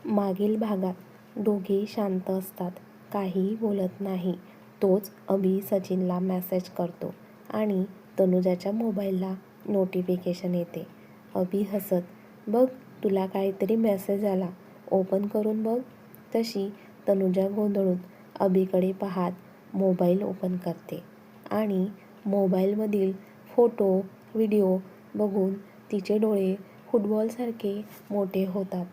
मागील भागात दोघेही शांत असतात, काहीही बोलत नाही. तोच अभि सचिनला मेसेज करतो आणि तनुजाच्या मोबाईलला नोटिफिकेशन येते. अभि हसत, "बघ, तुला काहीतरी मेसेज आला, ओपन करून बघ." तशी तनुजा गोंधळून अभिकडे पाहत मोबाईल ओपन करते आणि मोबाईलमधील फोटो व्हिडिओ बघून तिचे डोळे फुटबॉलसारखे मोठे होतात.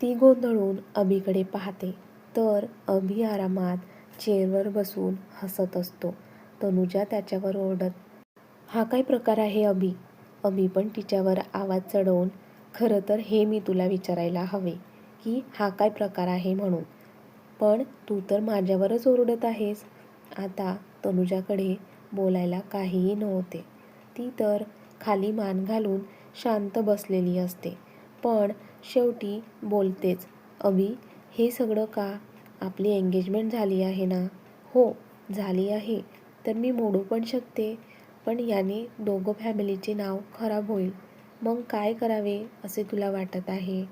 ती गोंधळून अभिकडे पाहते तर अभि आरामात चेअरवर बसून हसत असतो. तनुजा त्याच्यावर ओरडत, "हा काय प्रकार आहे अभि?" अभि पण तिच्यावर आवाज चढवून, "खरं तर हे मी तुला विचारायला हवे की हा काय प्रकार आहे म्हणून, पण तू तर माझ्यावरच ओरडत आहेस." आता तनुजाकडे बोलायला काहीही नव्हते. ती तर खाली मान घालून शांत बसलेली असते, पण शेवटी बोलतेच, "अभि, हे सगळं का? आपली एंगेजमेंट झाली आहे ना?" "हो, झाली आहे. तर मी मोडू पण शकते, पण याने दोघं फॅमिलीचे नाव खराब होईल. मग काय करावे असे तुला वाटत आहे?"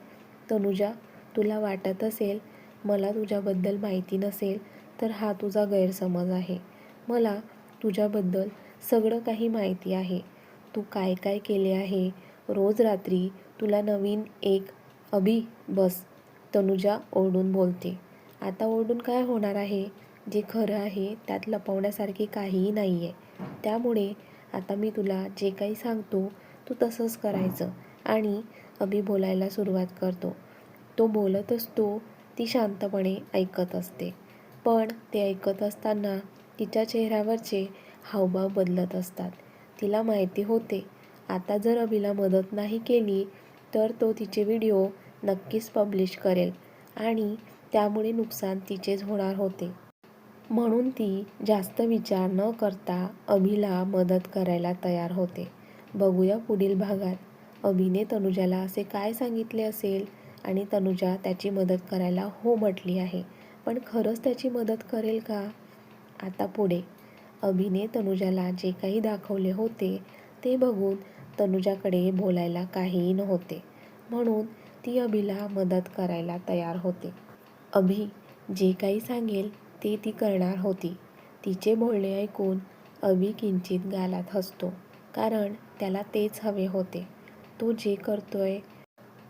"तनुजा, तुला वाटत असेल मला तुझ्याबद्दल माहिती नसेल तर हा तुझा गैरसमज आहे. मला तुझ्याबद्दल सगळं काही माहिती आहे. तू काय काय केले आहे. रोज रात्री तुला नवीन एक..." "अभि, बस." तनुजा ओरडून बोलते. "आता ओरडून काय होणार आहे? जे खरं आहे त्यात लपवण्यासारखे काहीही नाही आहे. त्यामुळे आता मी तुला जे काही सांगतो तू तसंच करायचं." आणि अभि बोलायला सुरुवात करतो. तो बोलत असतो, ती शांतपणे ऐकत असते. पण ते ऐकत असताना तिच्या चेहऱ्यावरचे हावभाव बदलत असतात. तिला माहिती होते, आता जर अभिला मदत नाही केली तर तो तिचे व्हिडिओ नक्कीच पब्लिश करेल आणि त्यामुळे नुकसान तिचेच होणार होते. म्हणून ती जास्त विचार न करता अभिला मदत करायला तयार होते. बघूया पुढील भागात अभिने तनुजाला असे काय सांगितले असेल आणि तनुजा त्याची मदत करायला हो म्हटली आहे, पण खरंच त्याची मदत करेल का? आता पुढे अभिने तनुजाला जे काही दाखवले होते ते बघून तनुजाकडे बोलायला काहीही नव्हते, म्हणून ती अभिला मदत करायला तयार होते. अभि जे काही सांगेल ते ती करणार होती. तिचे बोलणे ऐकून अभि किंचित गालात हसतो, कारण त्याला तेच हवे होते. तो जे करतोय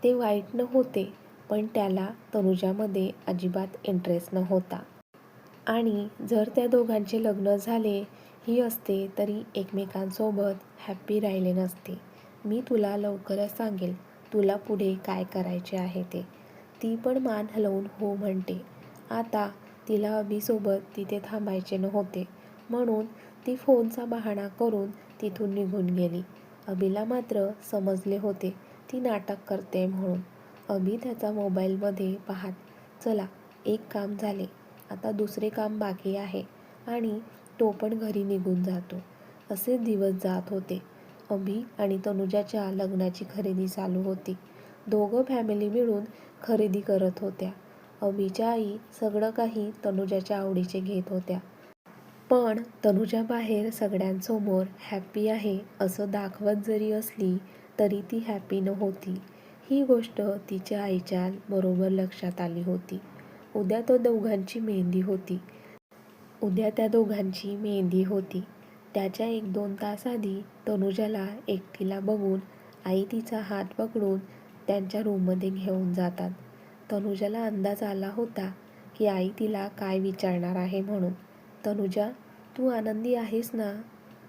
ते वाईट नव्हते, पण त्याला तनुजामध्ये अजिबात इंटरेस्ट नव्हता. आणि जर त्या दोघांचे लग्न झाले ही असते तरी एकमेकांसोबत हॅप्पी राहिले नसते. "मी तुला लवकरच सांगेल तुला पुढे काय करायचे आहे ते." ती पण मान हलवून हो म्हणते. आता तिला अभिसोबत तिथे थांबायचे नव्हते, म्हणून ती फोनचा बहाणा करून तिथून निघून गेली. अभिला मात्र समजले होते ती नाटक करते म्हणून. अभि त्याचा मोबाईलमध्ये पाहत, चला एक काम झाले, आता दुसरे काम बाकी आहे, आणि तो पण घरी निघून जातो. असे दिवस जात होते. अभि आणि तनुजाच्या लग्नाची खरेदी चालू होती. दोघं फॅमिली मिळून खरेदी करत होत्या. अभिच्या आई सगळं काही तनुजाच्या आवडीचे घेत होत्या. पण तनुजा बाहेर सगळ्यांसमोर हॅप्पी आहे असं दाखवत जरी असली तरी ती हॅप्पी नव्हती. ही गोष्ट तिच्या आईच्या बरोबर लक्षात आली होती. उद्या त्या दोघांची मेहंदी होती. त्याच्या 1-2 तास आधी तनुजाला एकटीला बघून आई तिचा हात पकडून त्यांच्या रूममध्ये घेऊन जातात. तनुजाला अंदाज आला होता की आई तिला काय विचारणार आहे म्हणून. "तनुजा, तू आनंदी आहेस ना?"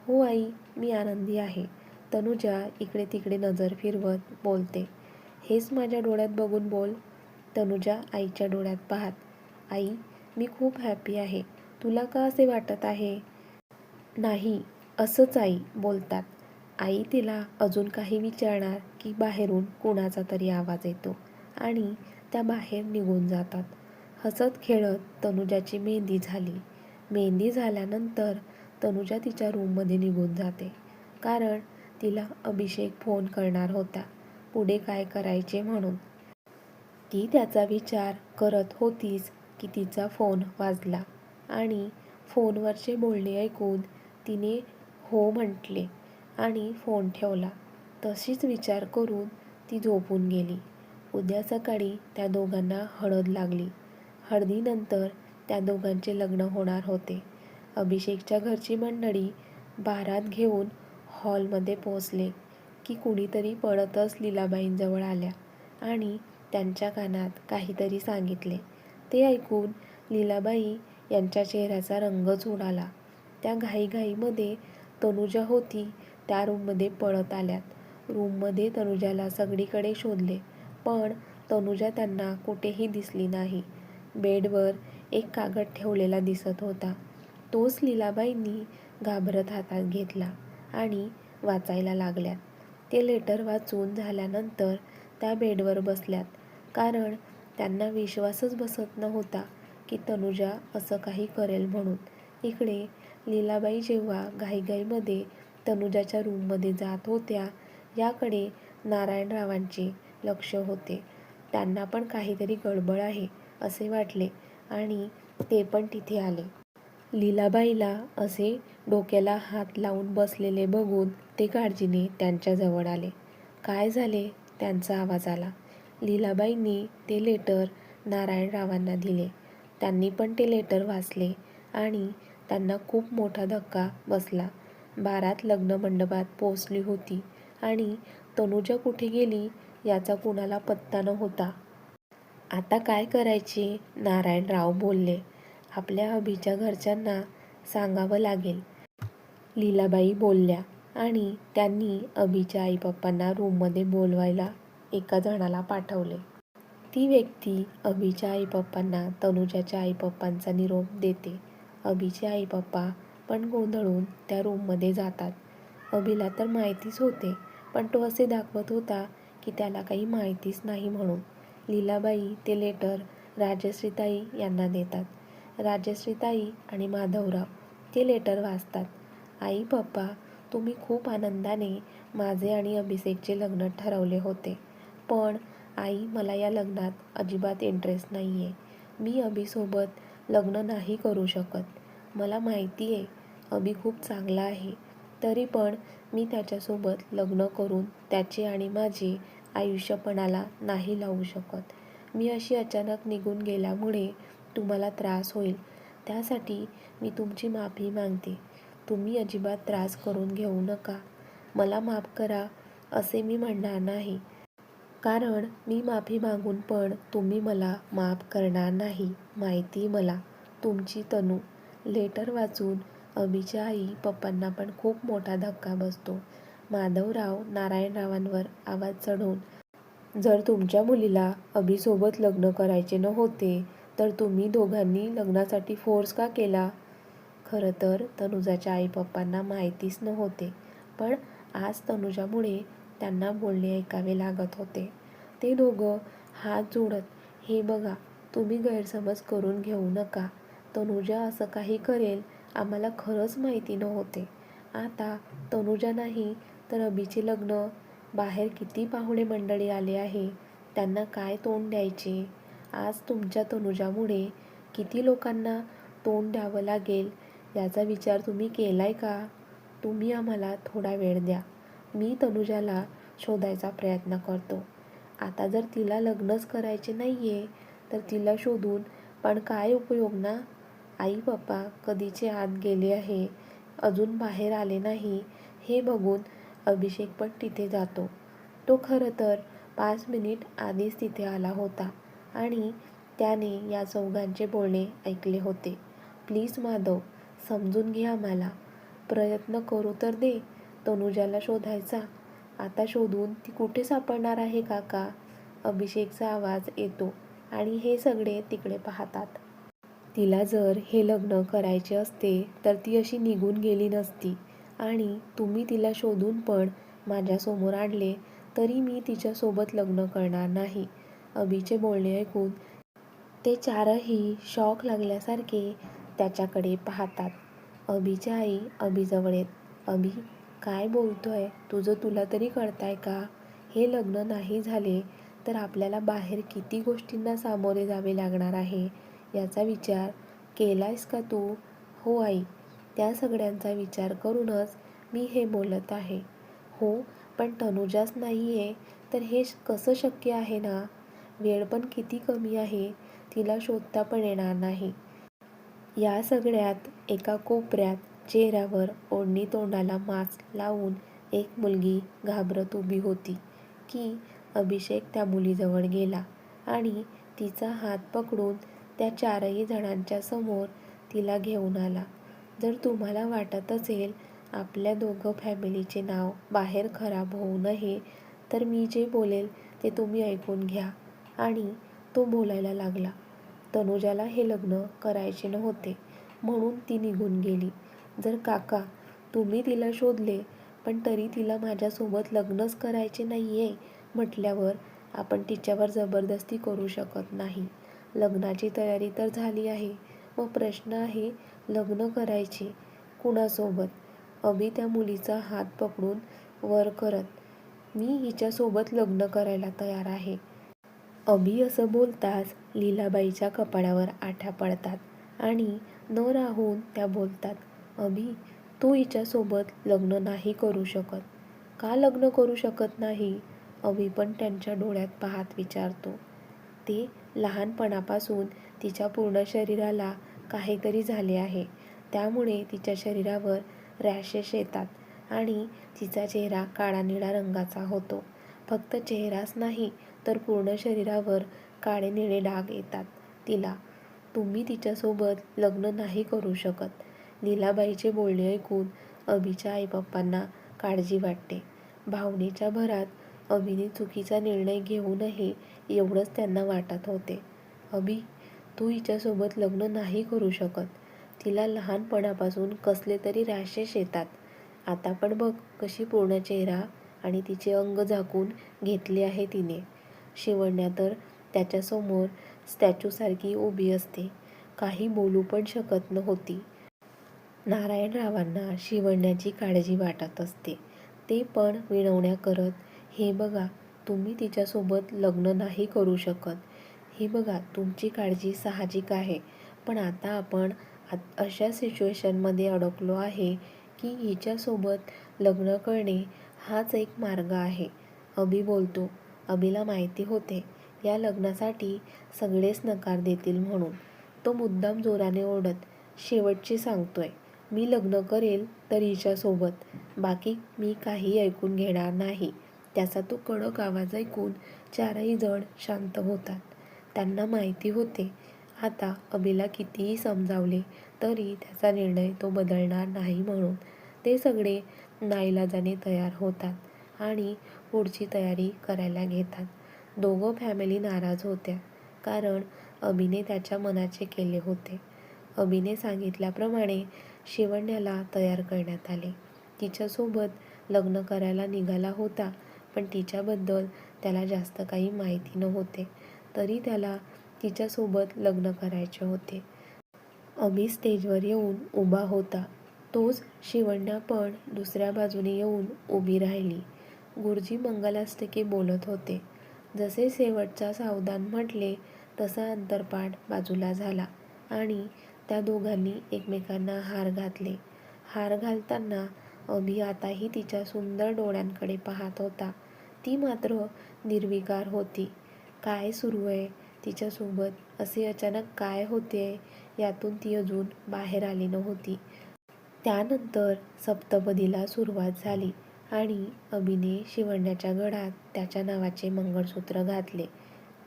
"हो आई, मी आनंदी आहे." तनुजा इकडे तिकडे नजर फिरवत बोलते. "हेच माझ्या डोळ्यात बघून बोल." तनुजा आईच्या डोळ्यात पाहत, "आई, मी खूप हॅप्पी आहे. तुला का असे वाटत आहे?" "नाही, असंच." आई बोलतात. आई तिला अजून काही विचारणार की बाहेरून कुणाचा तरी आवाज येतो आणि त्या बाहेर निघून जातात. हसत खेळत तनुजाची मेहंदी झाली. मेहंदी झाल्यानंतर तनुजा तिच्या रूममध्ये निघून जाते, कारण तिला अभिषेक फोन करणार होता पुढे काय करायचे म्हणून. ती त्याचा विचार करत होतीच की तिचा फोन वाजला आणि फोनवरचे बोलणे ऐकून तिने हो म्हटले आणि फोन ठेवला. तशीच विचार करून ती झोपून गेली. उद्या सकाळी त्या दोघांना हळद लागली. हळदीनंतर त्या दोघांचे लग्न होणार होते. अभिषेकच्या घरची मंडळी बारात घेऊन हॉलमध्ये पोहोचले की कुणीतरी पळतच लीलाबाईंजवळ आल्या आणि त्यांच्या कानात काहीतरी सांगितले. ते ऐकून लीलाबाई यांच्या चेहऱ्याचा रंगच उडाला. त्या घाईघाईमध्ये तनुजा होती त्या रूममध्ये पळत आल्यात. रूममध्ये तनुजाला सगळीकडे शोधले, पण तनुजा त्यांना कुठेही दिसली नाही. बेडवर एक कागद ठेवलेला दिसत होता. तोच लीलाबाईंनी घाबरत हातात घेतला आणि वाचायला लागल्यात. ते लेटर वाचून झाल्यानंतर त्या बेडवर बसल्यात, कारण त्यांना विश्वासच बसत नव्हता की तनुजा असं काही करेल म्हणून. इकडे लीलाबाई जेव्हा घाईघाईमध्ये तनुजाच्या रूममध्ये जात होत्या, याकडे नारायणरावांचे लक्ष होते. त्यांना पण काहीतरी गडबड आहे असे वाटले आणि ते पण तिथे आले. लीलाबाईला असे डोक्याला हात लावून बसलेले बघून ते काळजीने त्यांच्याजवळ आले. काय झाले? त्यांचा आवाज आला. लीलाबाईंनी ते लेटर नारायणरावांना दिले. त्यांनी पण ते लेटर वाचले आणि त्यांना खूप मोठा धक्का बसला. बारात लग्न मंडपात पोचली होती आणि तनुजा कुठे गेली याचा कुणाला पत्ता नव्हता. आता काय करायचे? नारायणराव बोलले. आपल्या अभिच्या घरच्यांना सांगावं लागेल. लीलाबाई बोलल्या आणि त्यांनी अभिच्या आईपप्पांना रूममध्ये बोलवायला एका जणाला पाठवले. ती व्यक्ती अभिच्या आईपप्पांना तनुजाच्या आईपप्पांचा निरोप देते. अभिचे आईपप्पा पण गोंधळून त्या रूममध्ये जातात. अभिला तर माहितीच होते, पण तो असे दाखवत होता की त्याला काही माहितीच नाही म्हणून. लीलाबाई ते लेटर राजश्रीताई यांना देतात. राजश्रीताई आणि माधवराव ते लेटर वाचतात. आई पप्पा, तुम्ही खूप आनंदाने माझे आणि अभिषेकचे लग्न ठरवले होते, पण आई मला या लग्नात अजिबात इंटरेस्ट नाही आहे. मी अभिसोबत लग्न नाही करू शकत. मला माहिती आहे अभि खूप चांगला आहे, तरी पण मी त्याच्यासोबत लग्न करून त्याचे आणि माझे आयुष्य पणाला नाही लावू शकत. मी अशी अचानक निघून गेल्यामुळे तुम्हाला त्रास होईल, त्यासाठी मी तुमची माफी मागते. तुम्ही अजिबात त्रास करून घेऊ नका. मला माफ करा असे मी म्हणणार नाही, कारण मी माफी मागून पण तुम्ही मला माफ करणार नाही माहिती मला. तुमची तनू. लेटर वाचून अभिच्या आई पप्पांना पण खूप मोठा धक्का बसतो. माधवराव नारायणरावांवर आवाज चढवून, जर तुमच्या मुलीला अभिसोबत लग्न करायचे नव्हते तर तुम्ही दोघांनी लग्नासाठी फोर्स का केला? खरं तर तनुजाच्या आईपप्पांना माहितीच नव्हते, पण आज तनुजामुळे त्यांना बोलणे ऐकावे लागत होते. ते दोघं हात जोडत, हे बघा, तुम्ही गैरसमज करून घेऊ नका. तनुजा असं काही करेल आम्हाला खरंच माहिती नव्हते. आता तनुजा नाही तर अभिचे लग्न. बाहेर किती पाहुणे मंडळी आले आहे, त्यांना काय तोंड द्यायचे? आज तुमच्या तनुजामुळे किती लोकांना तोंड द्यावं लागेल याचा विचार तुम्ही केलाय का? तुम्ही आम्हाला थोडा वेळ द्या. मी तनुजाला शोधायचा प्रयत्न करतो. आता जर तिला लग्नच करायचे नाहीये तर तिला शोधून पण काय उपयोग ना? आई पप्पा कधीचे आत गेले आहे, अजून बाहेर आले नाही. हे बघून अभिषेक पण तिथे जातो. तो खरं तर 5 मिनिट आधीच तिथे आला होता आणि त्याने या चौघांचे बोलणे ऐकले होते. प्लीज माधव, समजून घे आम्हाला. प्रयत्न करू तर दे तनुजाला शोधायचा. आता शोधून ती कुठे सापडणार आहे काका? अभिषेकचा आवाज येतो आणि हे सगळे तिकडे पाहतात. तिला जर हे लग्न करायचे असते तर ती अशी निघून गेली नसती आणि तुम्ही तिला शोधून पण माझ्यासमोर आणले तरी मी तिच्यासोबत लग्न करणार नाही. अभिचे बोलणे ऐकून ते चारही शॉक लागल्यासारखे त्याच्याकडे पाहतात. अभिची आई अभिजवळ येत, अभि, काय बोलतोय? तुझं तुला तरी कळतंय का? हे लग्न नाही झाले तर आपल्याला बाहेर किती गोष्टींना सामोरे जावे लागणार आहे याचा विचार केलायस का तू? हो आई, त्या सगळ्यांचा विचार करूनच मी हे बोलत आहे. हो, पण तनुजाच नाही आहे तर हे कसं शक्य आहे ना? वेळ पण किती कमी आहे, तिला शोधता पण येणार नाही. या सगळ्यात एका कोपऱ्यात चेहऱ्यावर ओढणी तोंडाला मास्क लावून एक मुलगी घाबरत उभी होती की अभिषेक त्या मुलीजवळ गेला आणि तिचा हात पकडून त्या 4ही जणांच्या समोर तिला घेऊन आला. जर तुम्हाला वाटत असेल आपल्या दोघं फॅमिलीचे नाव बाहेर खराब होऊ नये तर मी जे बोलेल ते तुम्ही ऐकून घ्या. आणि तो बोलायला लागला. तनुजाला हे लग्न करायचे नव्हते म्हणून ती निघून गेली. जर काका तुम्ही तिला शोधले पण तरी तिला माझ्यासोबत लग्नच करायचे नाहीये म्हटल्यावर आपण तिच्यावर जबरदस्ती करू शकत नाही. लग्नाची तयारी तर झाली आहे, मग प्रश्न आहे लग्न करायचे कुणासोबत? अभि त्या मुलीचा हात पकडून वर करत, मी हिच्यासोबत लग्न करायला तयार आहे. अभि असं बोलताच लीलाबाईच्या कपाळावर आठ्या पडतात आणि न राहून त्या बोलतात, अभि तू हिच्यासोबत लग्न नाही करू शकत. का लग्न करू शकत नाही? अभि पण त्यांच्या डोळ्यात पाहत विचारतो. ते लहानपणापासून तिच्या पूर्ण शरीराला काहीतरी झाले आहे. त्यामुळे तिच्या शरीरावर रॅशेस येतात आणि तिचा चेहरा काळा-निळा रंगाचा होतो. फक्त चेहराच नाही तर पूर्ण शरीरावर काळे-निळे डाग येतात तिला. तुम्ही तिच्यासोबत लग्न नाही करू शकत. लीलाबाईचे बोलणे ऐकून अभिच्या आईबापांना काळजी वाटते. भावनेच्या भरात अभिने चुकीचा निर्णय घेऊ नये एवढंच त्यांना वाटत होते. अभि तू हिच्यासोबत लग्न नाही करू शकत. तिला लहानपणापासून कसले तरी रॅशेस येतात. आता पण बघ कशी पूर्ण चेहरा आणि तिचे अंग झाकून घेतले आहे तिने. शिवण्या तर त्याच्यासमोर स्टॅच्यूसारखी उभी असते. काही बोलू पण शकत नव्हती. नारायणरावांना शिवण्याची काळजी वाटत असते. ते पण विनवण्या करत, हे बघा तुम्ही तिच्यासोबत लग्न नाही करू शकत. हे बघा तुमची काळजी साहजिक आहे. पण आता आपण अशा सिच्युएशनमध्ये अडकलो आहे की हिच्यासोबत लग्न करणे हाच एक मार्ग आहे. अभि बोलतो. अभिला माहिती होते या लग्नासाठी सगळेच नकार देतील म्हणून. तो मुद्दाम जोराने ओरडत, शेवटची सांगतोय, मी लग्न करेल तर हिच्यासोबत. बाकी मी काही ऐकून घेणार नाही. त्याचा तो कडक आवाज ऐकून 4ही जण शांत होतात. त्यांना माहिती होते आता अभिला कितीही समजावले तरी त्याचा निर्णय तो बदलणार नाही म्हणून. ते सगळे नाईलाजाने तयार होतात आणि पुढची तयारी करायला घेतात. दोघं फॅमिली नाराज होत्या कारण अभिने त्याच्या मनाचे केले होते. अभिने सांगितल्याप्रमाणे शिवण्याला तयार करण्यात आले. तिच्यासोबत लग्न करायला निघाला होता पण तिच्याबद्दल त्याला जास्त काही माहिती नव्हते. तरी त्याला तिच्यासोबत लग्न करायचे होते. अभि स्टेजवर येऊन उभा होता. तोच शिवण्या पण दुसऱ्या बाजूने येऊन उभी राहिली. गुरुजी मंगलाष्टके बोलत होते. जसे शेवटचा सावधान म्हटले तसा अंतरपाट बाजूला झाला आणि त्या दोघांनी एकमेकांना हार घातले. हार घालताना अभि आताही तिच्या सुंदर डोळ्यांकडे पाहत होता. ती मात्र निर्विकार होती. काय सुरू आहे तिच्यासोबत? असे अचानक काय होतेय यातून ती अजून बाहेर आली नव्हती. त्यानंतर सप्तपदीला सुरुवात झाली आणि अभिने शिवण्याच्या गळ्यात त्याच्या नावाचे मंगळसूत्र घातले.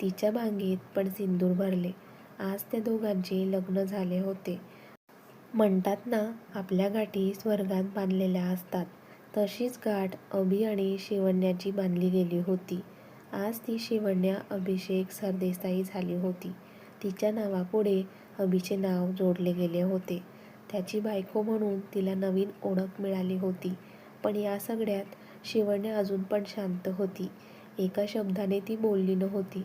तिच्या भांगेत पण सिंदूर भरले. आज त्या दोघांचे लग्न झाले होते. म्हणतात ना आपल्या गाठी स्वर्गात बांधलेल्या असतात, तशीच गाठ अभि आणि शिवण्याची बांधली गेली होती. आज ती शिवण्या अभिषेक सरदेसाई झाली होती. तिच्या नावापुढे अभिचे नाव जोडले गेले होते. त्याची बायको म्हणून तिला नवीन ओळख मिळाली होती. पण या सगळ्यात शिवण्या अजून पण शांत होती. एका शब्दाने ती बोलली नव्हती.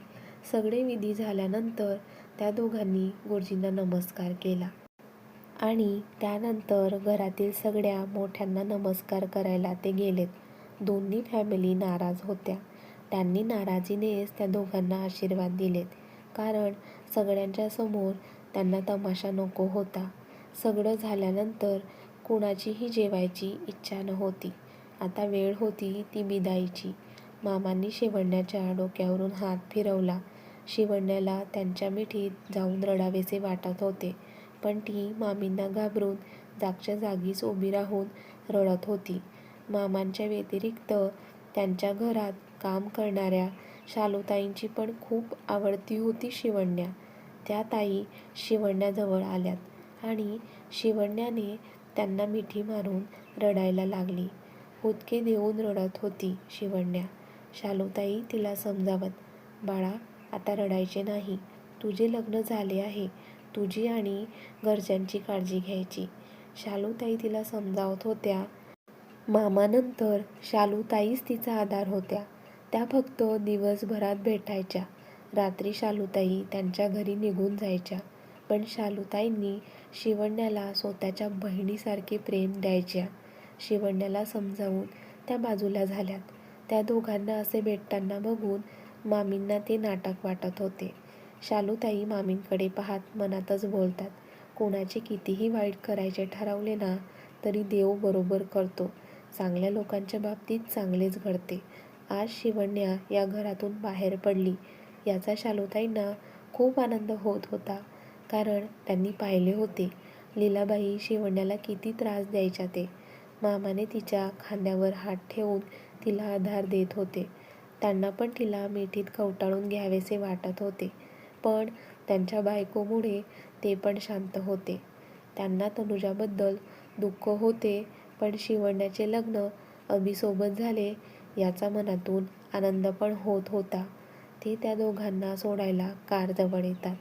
सगळे विधी झाल्यानंतर त्या दोघांनी गुरुजींना नमस्कार केला. आणि त्यानंतर घरातील सगळ्या मोठ्यांना नमस्कार करायला ते गेलेत. दोन्ही फॅमिली नाराज होत्या. त्यांनी नाराजीनेच त्या दोघांना आशीर्वाद दिलेत. कारण सगळ्यांच्या समोर त्यांना तमाशा नको होता. सगळं झाल्यानंतर कुणाचीही जेवायची इच्छा नव्हती. आता वेळ होती ती बिदाईची. मामांनी शिवण्याच्या डोक्यावरून हात फिरवला शिवण्याला त्यांच्या मिठीत जाऊन रडावेसे वाटत होते, पण ती मामींना घाबरून जागच्या जागीच उभी राहून रडत होती. मामांच्या व्यतिरिक्त त्यांच्या घरात काम करणाऱ्या शालूताईंची पण खूप आवडती होती शिवण्या. त्या ताई शिवण्याजवळ आल्यात आणि शिवण्याने त्यांना मिठी मारून रडायला लागली. हुदके देऊन रडत होती शिवण्या. शालूताई तिला समजावत, बाळा आता रडायचे नाही, तुझे लग्न झाले आहे, तुझी आणि घरच्यांची काळजी घ्यायची. शालूताई तिला समजावत होत्या. मामानंतर शालूताईच तिचा आधार होत्या. त्या फक्त दिवसभरात भेटायच्या. रात्री शालूताई त्यांच्या घरी निघून जायच्या. पण शालूताईंनी शिवण्याला स्वतःच्या बहिणीसारखे प्रेम द्यायच्या. शिवण्याला समजावून त्या बाजूला झाल्यात. त्या दोघांना असे भेटताना बघून मामींना ते नाटक वाटत होते. शालूताई मामींकडे पाहत मनातच बोलतात, कोणाचे कितीही वाईट करायचे ठरवले ना तरी देव बरोबर करतो. चांगल्या लोकांच्या बाबतीत चांगलेच घडते. आज शिवण्या या घरातून बाहेर पडली याचा शालूताईंना खूप आनंद होत होता. कारण त्यांनी पाहिले होते लीलाबाई शिवण्याला किती त्रास द्यायच्या ते. मामाने तिच्या खांद्यावर हात ठेवून तिला आधार देत होते. त्यांना पण तिला मिठीत कवटाळून घ्यावेसे वाटत होते. पण त्यांच्या बायकोमुळे ते पण शांत होते. त्यांना तनुजाबद्दल दुःख होते, पण शिवण्याचे लग्न अभिसोबत झाले याचा मनातून आनंद पण होत होता. ते त्या दोघांना सोडायला कारजवळ येतात.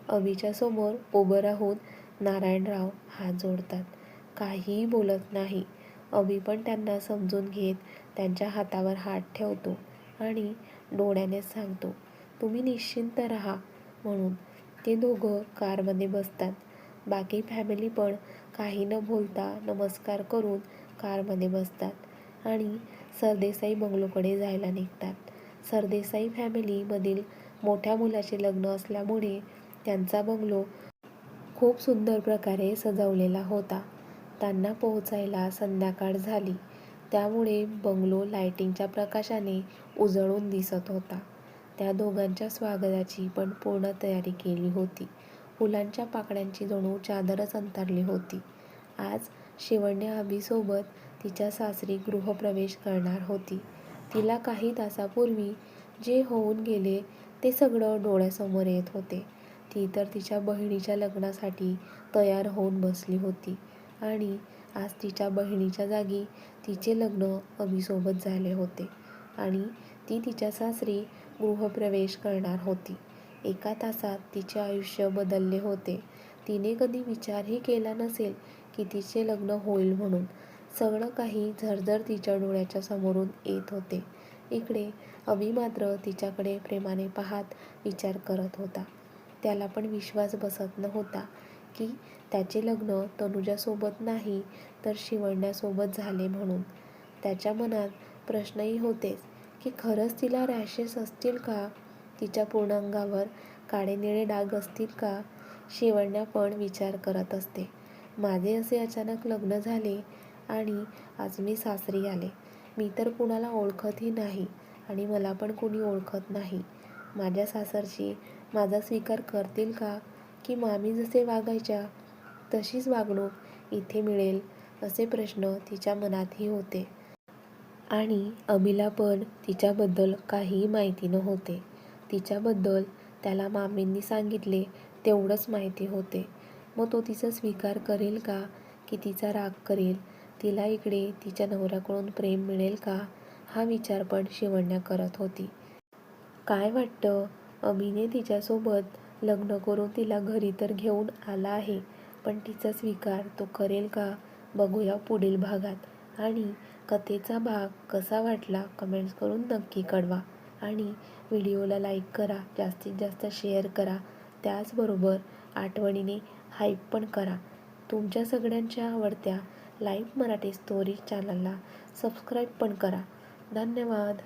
अभिच्या समोर उभं राहून नारायणराव हात जोडतात. काहीही बोलत नाही. अभि पण त्यांना समजून घेत त्यांच्या हातावर हात ठेवतो आणि डोळ्याने सांगतो, तुम्ही निश्चिंत राहा म्हणून. ते दोघं कारमध्ये बसतात. बाकी फॅमिली पण काही न बोलता नमस्कार करून कारमध्ये बसतात आणि सरदेसाई बंगलोकडे जायला निघतात. सरदेसाई फॅमिलीमधील मोठ्या मुलाचे लग्न असल्यामुळे त्यांचा बंगलो खूप सुंदर प्रकारे सजवलेला होता. त्यांना पोहोचायला संध्याकाळ झाली, त्यामुळे बंगलो लाईटिंगच्या प्रकाशाने उजळून दिसत होता. त्या दोघांच्या स्वागताची पण पूर्ण तयारी केली होती. फुलांच्या पाकळ्यांची जणू चादरच अंथरली होती. आज शिवण्या अभिसोबत तिच्या सासरी गृहप्रवेश करणार होती. तिला काही तासापूर्वी जे होऊन गेले ते सगळं डोळ्यासमोर येत होते. ती तर तिच्या बहिणीच्या लग्नासाठी तयार होऊन बसली होती आणि आज तिच्या बहिणीच्या जागी तिचे लग्न अभिसोबत झाले होते आणि ती तिच्या सासरी गृहप्रवेश करणार होती. एका तासात तिचे आयुष्य बदलले होते. तिने कधी विचारही केला नसेल की तिचे लग्न होईल म्हणून. सगळं काही झरझर तिच्या डोळ्याच्या समोरून येत होते. इकडे अभि मात्र तिच्याकडे प्रेमाने पाहत विचार करत होता. त्याला पण विश्वास बसत नव्हता की त्याचे लग्न तनुजासोबत नाही तर शिवण्यासोबत झाले म्हणून. त्याच्या मनात प्रश्नही होतेच की खरंच तिला रॅशेस असतील का? तिच्या पूर्ण अंगावर काळेनिळे डाग असतील का? शिवण्या पण विचार करत असते, माझे असे अचानक लग्न झाले आणि आज मी सासरी आले. मी तर कुणाला ओळखतही नाही आणि मला पण कुणी ओळखत नाही. माझ्या सासरची माझा स्वीकार करतील का? की मामी जसे वागायच्या तशीच वागणूक इथे मिळेल असे प्रश्न तिच्या मनातही होते. आणि अभिला पण तिच्याबद्दल काहीही माहिती नव्हते. तिच्याबद्दल त्याला मामींनी सांगितले तेवढंच माहिती होते. मग तो तिचा स्वीकार करेल का की तिचा राग करेल? तिला इकडे तिच्या नवऱ्याकडून प्रेम मिळेल का हा विचार पण शिवण्या करत होती. काय वाटतं, अभिने तिच्यासोबत लग्न करून तिला घरी तर घेऊन आला आहे, पण तिचा स्वीकार तो करेल का? बघूया पुढील भागात. आणि कथेचा भाग कसा वाटला कमेंट्स करून नक्की कळवा. आणि व्हिडिओला लाईक करा, जास्तीत जास्त शेअर करा, त्याचबरोबर आठवणीने हाईप पण करा. तुमच्या सगळ्यांच्या आवडत्या लाईव्ह मराठी स्टोरी चॅनलला सबस्क्राईब पण करा. धन्यवाद.